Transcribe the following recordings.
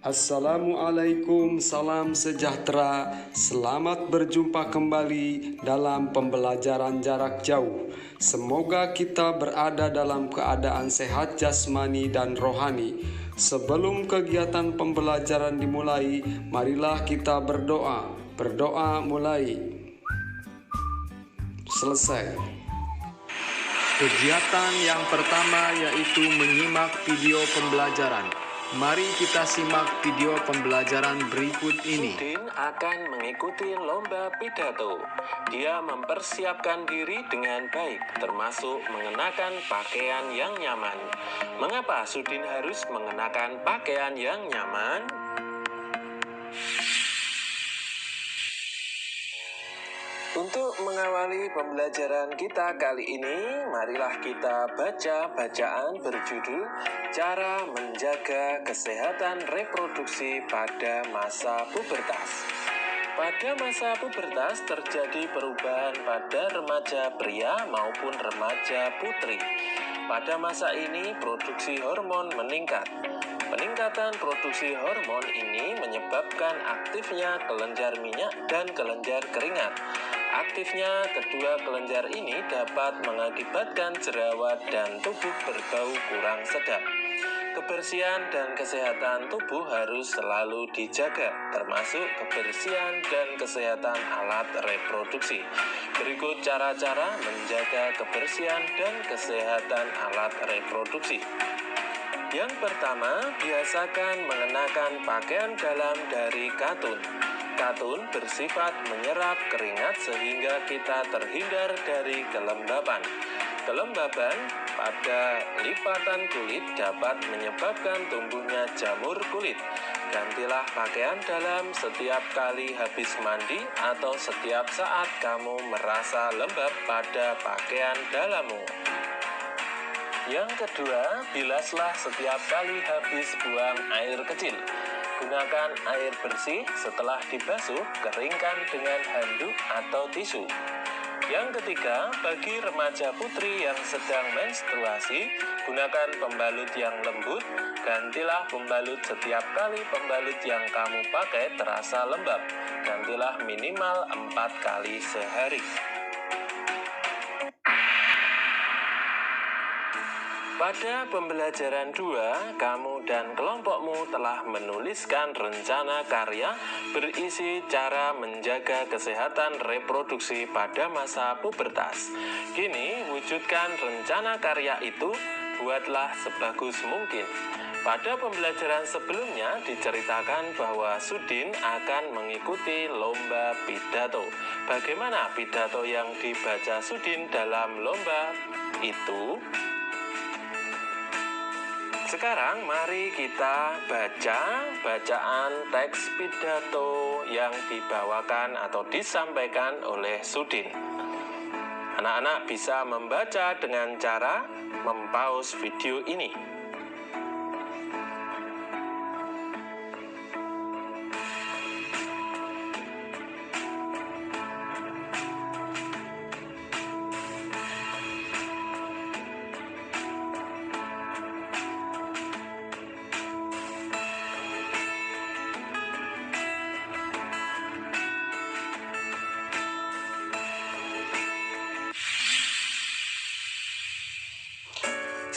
Assalamualaikum, salam sejahtera. Selamat berjumpa kembali dalam pembelajaran jarak jauh. Semoga kita berada dalam keadaan sehat jasmani dan rohani. Sebelum kegiatan pembelajaran dimulai, marilah kita berdoa. Berdoa mulai. Selesai. Kegiatan yang pertama yaitu menyimak video pembelajaran. Mari kita simak video pembelajaran berikut ini. Sudin akan mengikuti lomba pidato. Dia mempersiapkan diri dengan baik, termasuk mengenakan pakaian yang nyaman. Mengapa Sudin harus mengenakan pakaian yang nyaman? Untuk mengawali pembelajaran kita kali ini, marilah kita baca bacaan berjudul Cara Menjaga Kesehatan Reproduksi pada Masa Pubertas. Pada masa pubertas terjadi perubahan pada remaja pria maupun remaja putri. Pada masa ini produksi hormon meningkat. Peningkatan produksi hormon ini menyebabkan aktifnya kelenjar minyak dan kelenjar keringat. Aktifnya kedua kelenjar ini dapat mengakibatkan jerawat dan tubuh berbau kurang sedap. Kebersihan dan kesehatan tubuh harus selalu dijaga, termasuk kebersihan dan kesehatan alat reproduksi. Berikut cara-cara menjaga kebersihan dan kesehatan alat reproduksi. Yang pertama, biasakan mengenakan pakaian dalam dari katun. Katun bersifat menyerap keringat sehingga kita terhindar dari kelembaban. Kelembaban pada lipatan kulit dapat menyebabkan tumbuhnya jamur kulit. Gantilah pakaian dalam setiap kali habis mandi atau setiap saat kamu merasa lembab pada pakaian dalammu. Yang kedua, bilaslah setiap kali habis buang air kecil. Gunakan air bersih, setelah dibasuh, keringkan dengan handuk atau tisu. Yang ketiga, bagi remaja putri yang sedang menstruasi, gunakan pembalut yang lembut. Gantilah pembalut setiap kali pembalut yang kamu pakai terasa lembab. Gantilah minimal 4 kali sehari. Pada pembelajaran 2, kamu dan kelompokmu telah menuliskan rencana karya berisi cara menjaga kesehatan reproduksi pada masa pubertas. Kini, wujudkan rencana karya itu, buatlah sebagus mungkin. Pada pembelajaran sebelumnya diceritakan bahwa Sudin akan mengikuti lomba pidato. Bagaimana pidato yang dibaca Sudin dalam lomba itu? Sekarang mari kita baca bacaan teks pidato yang dibawakan atau disampaikan oleh Sudin. Anak-anak bisa membaca dengan cara mempause video ini.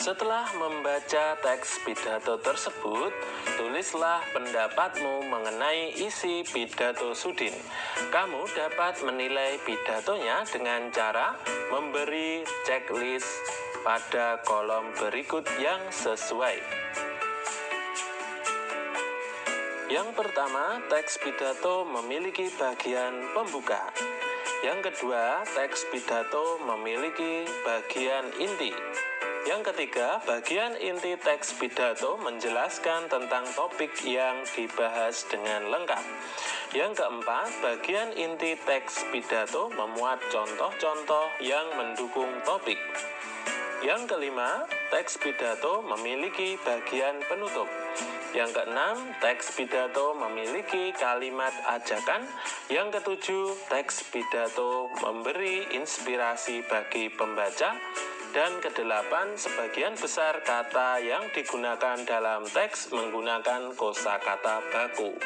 Setelah membaca teks pidato tersebut, tulislah pendapatmu mengenai isi pidato Sudin. Kamu dapat menilai pidatonya dengan cara memberi checklist pada kolom berikut yang sesuai. Yang pertama, teks pidato memiliki bagian pembuka. Yang kedua, teks pidato memiliki bagian inti. Yang ketiga, bagian inti teks pidato menjelaskan tentang topik yang dibahas dengan lengkap. Yang keempat, bagian inti teks pidato memuat contoh-contoh yang mendukung topik. Yang kelima, teks pidato memiliki bagian penutup. Yang keenam, teks pidato memiliki kalimat ajakan. Yang ketujuh, teks pidato memberi inspirasi bagi pembaca. Dan kedelapan, sebagian besar kata yang digunakan dalam teks menggunakan kosakata baku.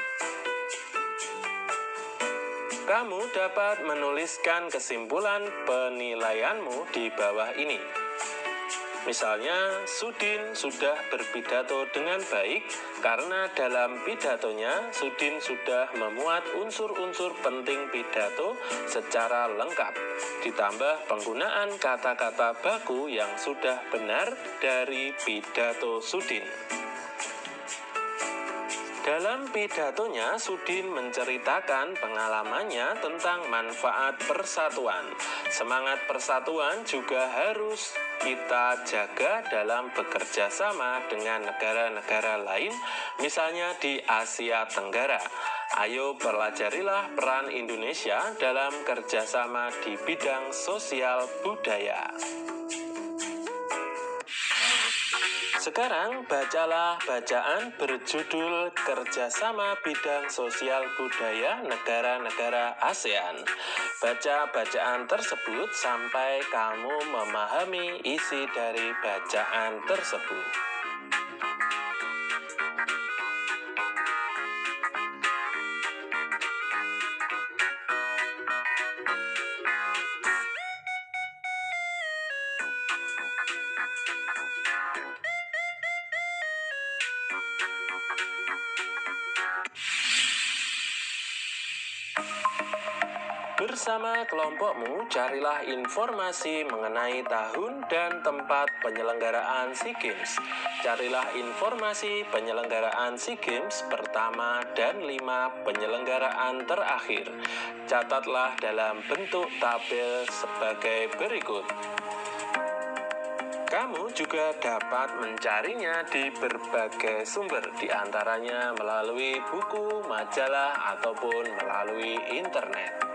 Kamu dapat menuliskan kesimpulan penilaianmu di bawah ini. Misalnya, Sudin sudah berpidato dengan baik karena dalam pidatonya Sudin sudah memuat unsur-unsur penting pidato secara lengkap, ditambah penggunaan kata-kata baku yang sudah benar dari pidato Sudin. Dalam pidatonya, Sudin menceritakan pengalamannya tentang manfaat persatuan. Semangat persatuan juga harus kita jaga dalam bekerja sama dengan negara-negara lain, misalnya di Asia Tenggara. Ayo pelajarilah peran Indonesia dalam kerjasama di bidang sosial budaya. Sekarang bacalah bacaan berjudul Kerjasama Bidang Sosial Budaya Negara-Negara ASEAN. Baca bacaan tersebut sampai kamu memahami isi dari bacaan tersebut. Bersama kelompokmu, carilah informasi mengenai tahun dan tempat penyelenggaraan SEA Games. Carilah informasi penyelenggaraan SEA Games pertama dan 5 penyelenggaraan terakhir. Catatlah dalam bentuk tabel sebagai berikut. Kamu juga dapat mencarinya di berbagai sumber, diantaranya melalui buku, majalah, ataupun melalui internet.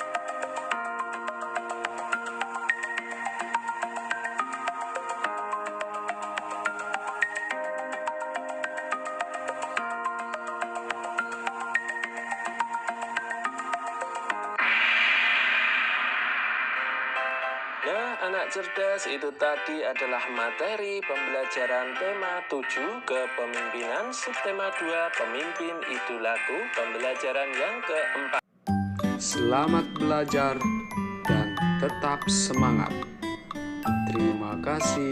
Nah, anak cerdas, itu tadi adalah materi pembelajaran tema 7 kepemimpinan, subtema 2 pemimpin idolaku, pembelajaran yang keempat. Selamat belajar dan tetap semangat. Terima kasih.